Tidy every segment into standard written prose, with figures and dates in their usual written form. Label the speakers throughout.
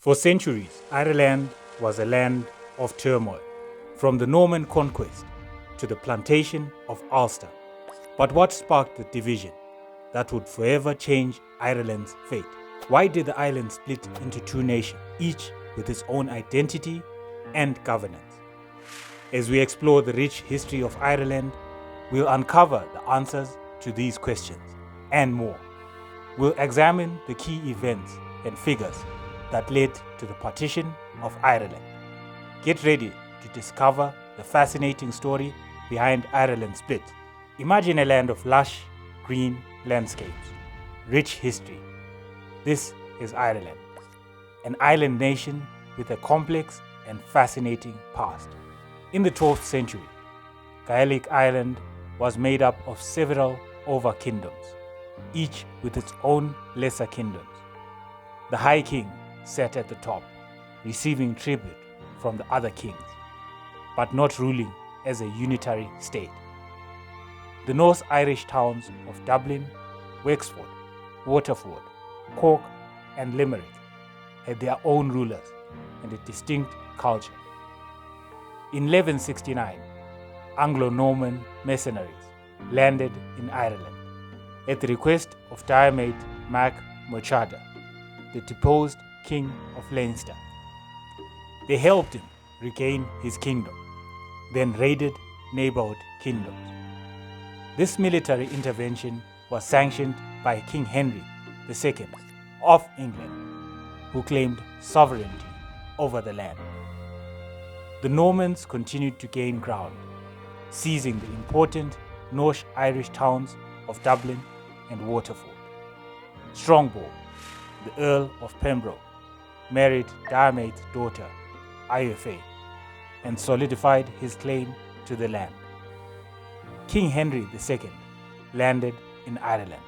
Speaker 1: For centuries, Ireland was a land of turmoil, from the Norman Conquest to the Plantation of Ulster. But what sparked the division that would forever change Ireland's fate? Why did the island split into two nations, each with its own identity and governance? As we explore the rich history of Ireland, we'll uncover the answers to these questions and more. We'll examine the key events and figures that led to the partition of Ireland. Get ready to discover the fascinating story behind Ireland's split. Imagine a land of lush, green landscapes, rich history. This is Ireland, an island nation with a complex and fascinating past. In the 12th century, Gaelic Ireland was made up of several over-kingdoms, each with its own lesser kingdoms. The High King sat at the top, receiving tribute from the other kings, but not ruling as a unitary state. The North Irish towns of Dublin, Wexford, Waterford, Cork, and Limerick had their own rulers and a distinct culture. In 1169, Anglo-Norman mercenaries landed in Ireland at the request of Diarmaid Mac Murchada, the deposed King of Leinster. They helped him regain his kingdom, then raided neighborhood kingdoms. This military intervention was sanctioned by King Henry II of England, who claimed sovereignty over the land. The Normans continued to gain ground, seizing the important North Irish towns of Dublin and Waterford. Strongbow, the Earl of Pembroke, married Diarmaid's daughter, Ioffe, and solidified his claim to the land. King Henry II landed in Ireland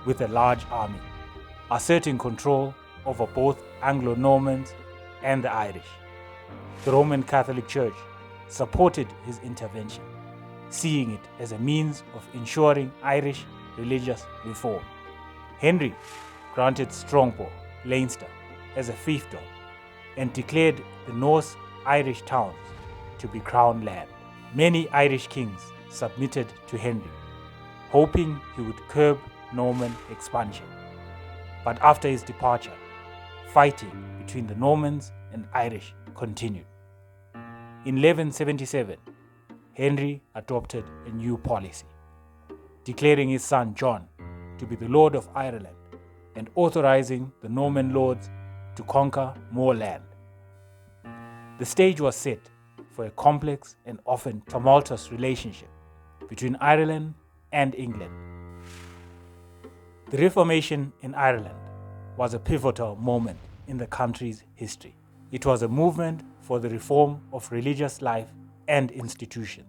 Speaker 1: with a large army, asserting control over both Anglo-Normans and the Irish. The Roman Catholic Church supported his intervention, seeing it as a means of ensuring Irish religious reform. Henry granted Strongbow, Leinster, as a fiefdom and declared the North Irish towns to be crown land. Many Irish kings submitted to Henry, hoping he would curb Norman expansion. But after his departure, fighting between the Normans and Irish continued. In 1177, Henry adopted a new policy, declaring his son John to be the Lord of Ireland and authorizing the Norman lords to conquer more land. The stage was set for a complex and often tumultuous relationship between Ireland and England. The Reformation in Ireland was a pivotal moment in the country's history. It was a movement for the reform of religious life and institutions,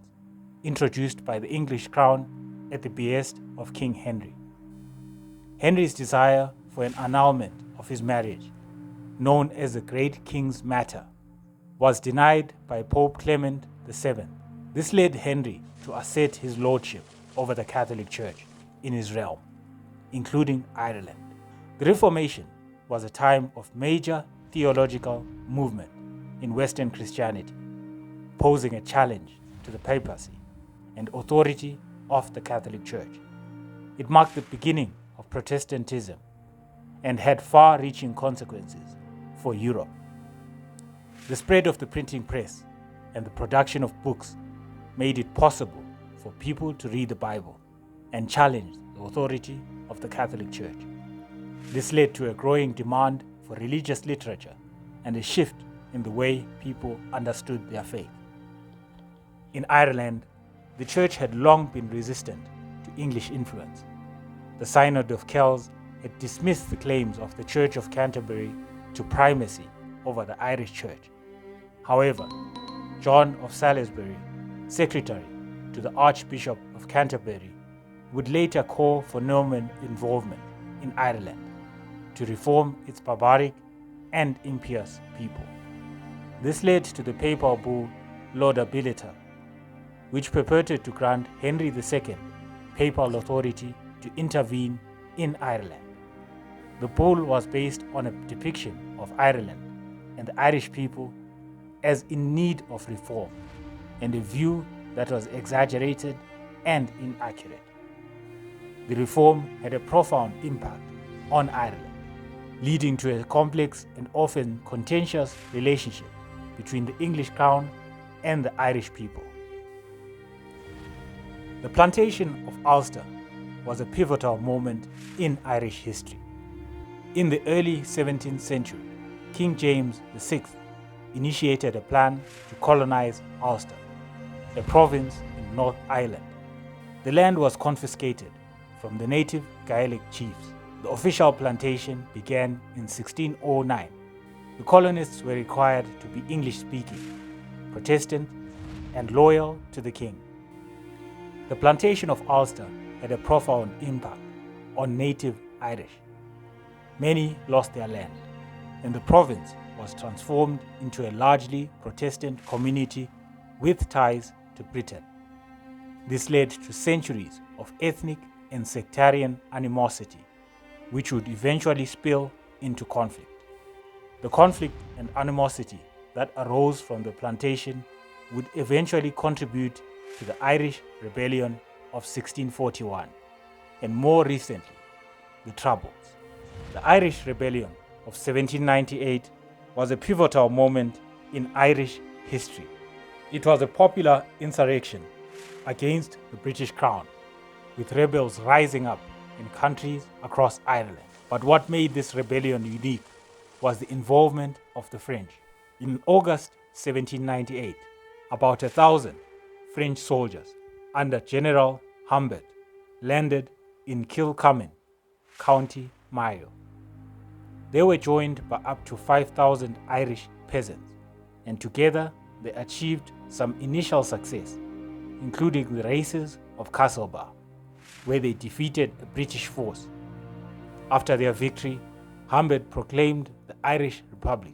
Speaker 1: introduced by the English crown at the behest of King Henry. Henry's desire for an annulment of his marriage, known as the Great King's Matter, was denied by Pope Clement VII. This led Henry to assert his lordship over the Catholic Church in his realm, including Ireland. The Reformation was a time of major theological movement in Western Christianity, posing a challenge to the papacy and authority of the Catholic Church. It marked the beginning of Protestantism and had far-reaching consequences for Europe. The spread of the printing press and the production of books made it possible for people to read the Bible and challenge the authority of the Catholic Church. This led to a growing demand for religious literature and a shift in the way people understood their faith. In Ireland, the Church had long been resistant to English influence. The Synod of Kells had dismissed the claims of the Church of Canterbury to primacy over the Irish Church. However, John of Salisbury, secretary to the Archbishop of Canterbury, would later call for Norman involvement in Ireland to reform its barbaric and impious people. This led to the papal bull Laudabilita, which purported to grant Henry II papal authority to intervene in Ireland. The bull was based on a depiction of Ireland and the Irish people as in need of reform, and a view that was exaggerated and inaccurate. The reform had a profound impact on Ireland, leading to a complex and often contentious relationship between the English crown and the Irish people. The Plantation of Ulster was a pivotal moment in Irish history. In the early 17th century, King James VI initiated a plan to colonize Ulster, a province in North Ireland. The land was confiscated from the native Gaelic chiefs. The official plantation began in 1609. The colonists were required to be English-speaking, Protestant, and loyal to the king. The Plantation of Ulster had a profound impact on native Irish. Many lost their land, and the province was transformed into a largely Protestant community with ties to Britain. This led to centuries of ethnic and sectarian animosity, which would eventually spill into conflict. The conflict and animosity that arose from the plantation would eventually contribute to the Irish Rebellion of 1641, and more recently, the Troubles. The Irish Rebellion of 1798 was a pivotal moment in Irish history. It was a popular insurrection against the British Crown, with rebels rising up in countries across Ireland. But what made this rebellion unique was the involvement of the French. In August 1798, about 1,000 French soldiers under General Humbert landed in Kilcummin, County Mayo. They were joined by up to 5,000 Irish peasants, and together they achieved some initial success, including the races of Castlebar, where they defeated a British force. After their victory, Humbert proclaimed the Irish Republic,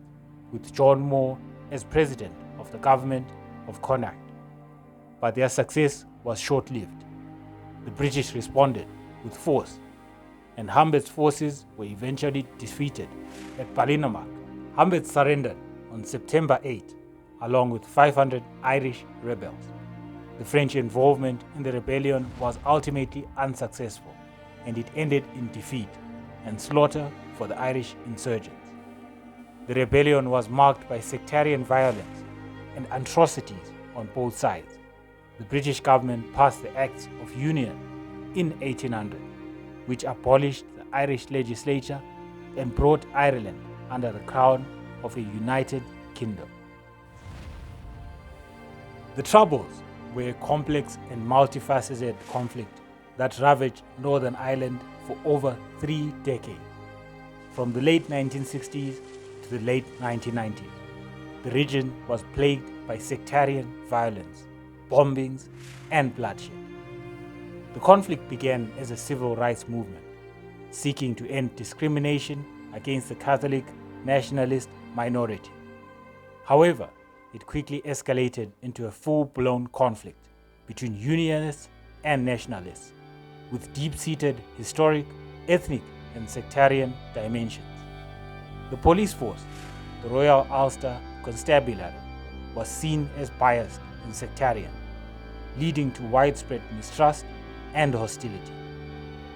Speaker 1: with John Moore as president of the government of Connacht. But their success was short-lived. The British responded with force, and Humbert's forces were eventually defeated at Ballinamark. Humbert surrendered on September 8, along with 500 Irish rebels. The French involvement in the rebellion was ultimately unsuccessful, and it ended in defeat and slaughter for the Irish insurgents. The rebellion was marked by sectarian violence and atrocities on both sides. The British government passed the Acts of Union in 1800, which abolished the Irish legislature and brought Ireland under the crown of a united kingdom. The Troubles were a complex and multifaceted conflict that ravaged Northern Ireland for over 3 decades, from the late 1960s to the late 1990s. The region was plagued by sectarian violence, bombings, and bloodshed. The conflict began as a civil rights movement, seeking to end discrimination against the Catholic nationalist minority. However, it quickly escalated into a full-blown conflict between Unionists and Nationalists, with deep-seated historic, ethnic, and sectarian dimensions. The police force, the Royal Ulster Constabulary, was seen as biased and sectarian, leading to widespread mistrust and hostility.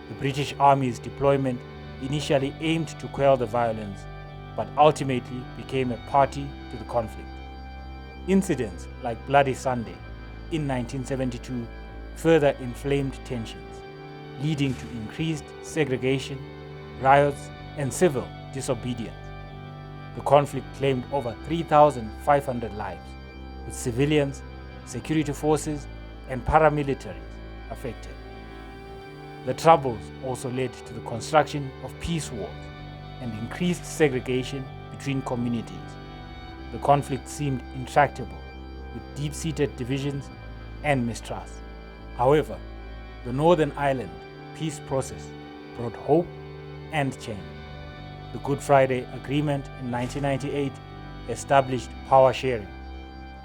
Speaker 1: The British Army's deployment initially aimed to quell the violence, but ultimately became a party to the conflict. Incidents like Bloody Sunday in 1972 further inflamed tensions, leading to increased segregation, riots, and civil disobedience. The conflict claimed over 3,500 lives, with civilians, security forces, and paramilitaries affected. The Troubles also led to the construction of peace walls and increased segregation between communities. The conflict seemed intractable, with deep-seated divisions and mistrust. However, the Northern Ireland peace process brought hope and change. The Good Friday Agreement in 1998 established power sharing,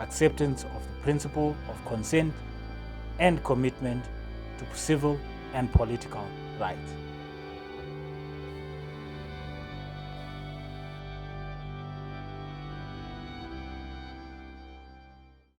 Speaker 1: acceptance of the principle of consent, and commitment to civil and political rights.